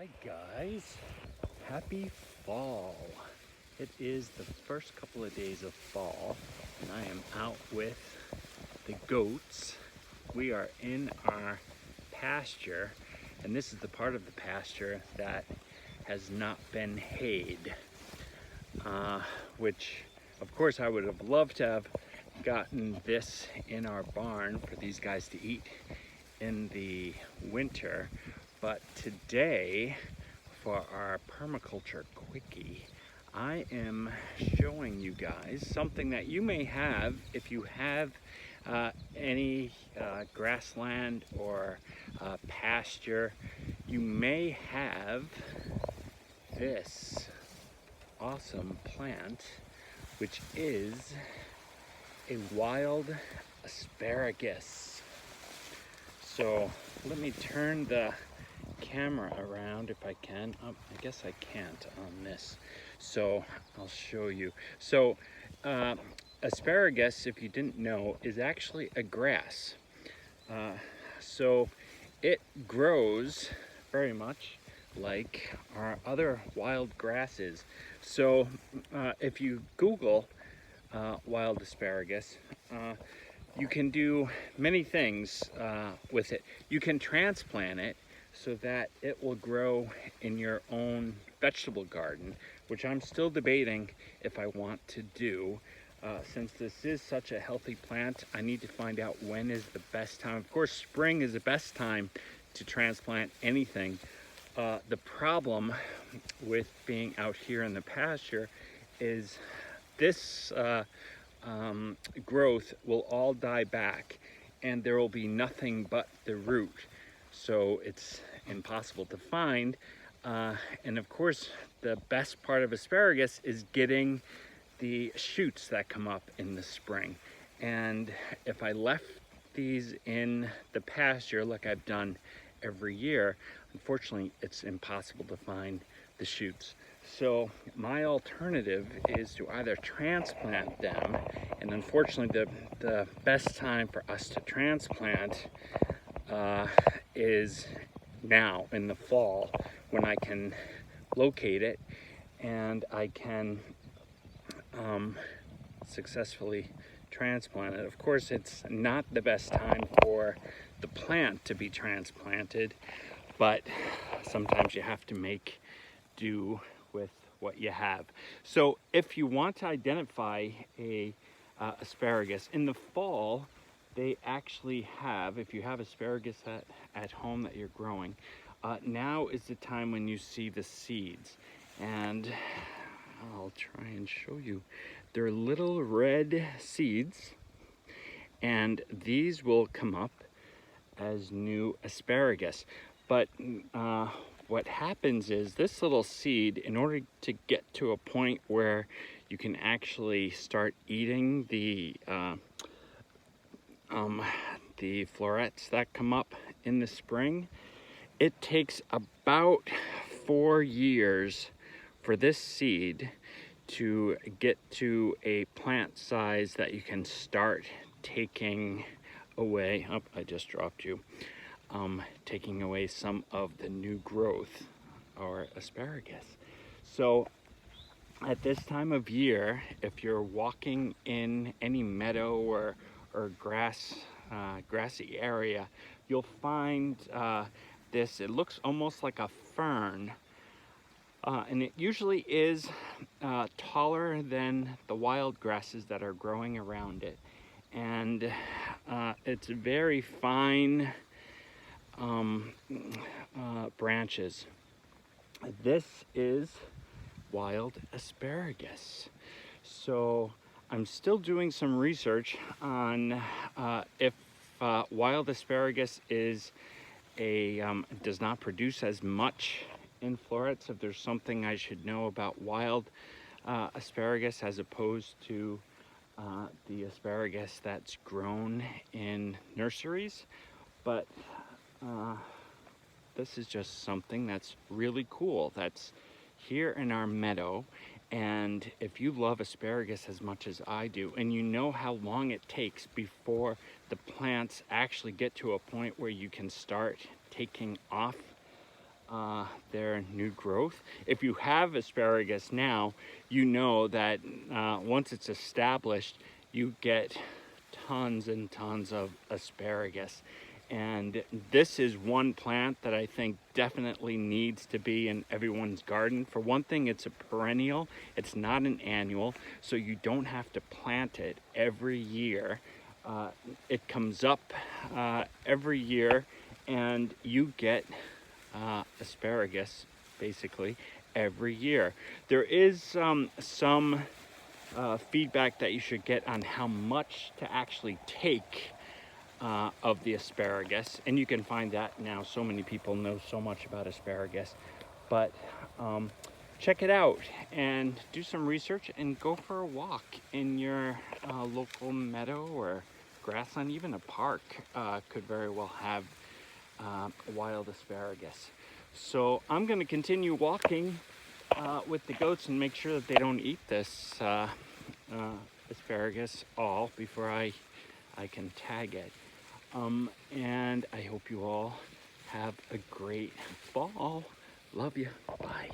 Hi guys, happy fall. It is the first couple of days of fall and I am out with the goats. We are in our pasture and this is the part of the pasture that has not been hayed, which of course I would have loved to have gotten this in our barn for these guys to eat in the winter. But today, for our Permaculture Quickie, I am showing you guys something that you may have if you have any grassland or pasture. You may have this awesome plant, which is a wild asparagus. So let me turn the camera around if I can. I guess I can't on this, so I'll show you. So asparagus, if you didn't know, is actually a grass. So it grows very much like our other wild grasses. So if you Google wild asparagus, you can do many things with it. You can transplant it so that it will grow in your own vegetable garden, which I'm still debating if I want to do. Since this is such a healthy plant, I need to find out when is the best time. Of course, spring is the best time to transplant anything. The problem with being out here in the pasture is this growth will all die back and there will be nothing but the root. So it's impossible to find. And of course, the best part of asparagus is getting the shoots that come up in the spring. And if I left these in the pasture like I've done every year, unfortunately, it's impossible to find the shoots. So my alternative is to either transplant them, and unfortunately the best time for us to transplant is now in the fall, when I can locate it and I can successfully transplant it. Of course, it's not the best time for the plant to be transplanted, but sometimes you have to make do with what you have. So if you want to identify a asparagus in the fall, they actually have, if you have asparagus at home that you're growing, now is the time when you see the seeds. And I'll try and show you. They're little red seeds, and these will come up as new asparagus. But what happens is this little seed, in order to get to a point where you can actually start eating the florets that come up in the spring, it takes about 4 years for this seed to get to a plant size that you can start taking away. Oh, I just dropped you. Taking away some of the new growth or asparagus. So at this time of year, if you're walking in any meadow or grassy area, you'll find this. It looks almost like a fern, and it usually is taller than the wild grasses that are growing around it, and it's very fine branches. This is wild asparagus. So I'm still doing some research on if wild asparagus is does not produce as much in florets, if there's something I should know about wild asparagus as opposed to the asparagus that's grown in nurseries. But this is just something that's really cool that's here in our meadow. And if you love asparagus as much as I do, and you know how long it takes before the plants actually get to a point where you can start taking off their new growth. If you have asparagus now, you know that once it's established, you get tons and tons of asparagus. And this is one plant that I think definitely needs to be in everyone's garden. For one thing, it's a perennial, it's not an annual, so you don't have to plant it every year. It comes up every year, and you get asparagus basically every year. There is some feedback that you should get on how much to actually take of the asparagus, and you can find that now. So many people know so much about asparagus, but check it out and do some research and go for a walk in your local meadow or grassland. Even a park could very well have wild asparagus. So I'm going to continue walking with the goats and make sure that they don't eat this asparagus all before I can tag it. And I hope you all have a great fall. Love you. Bye.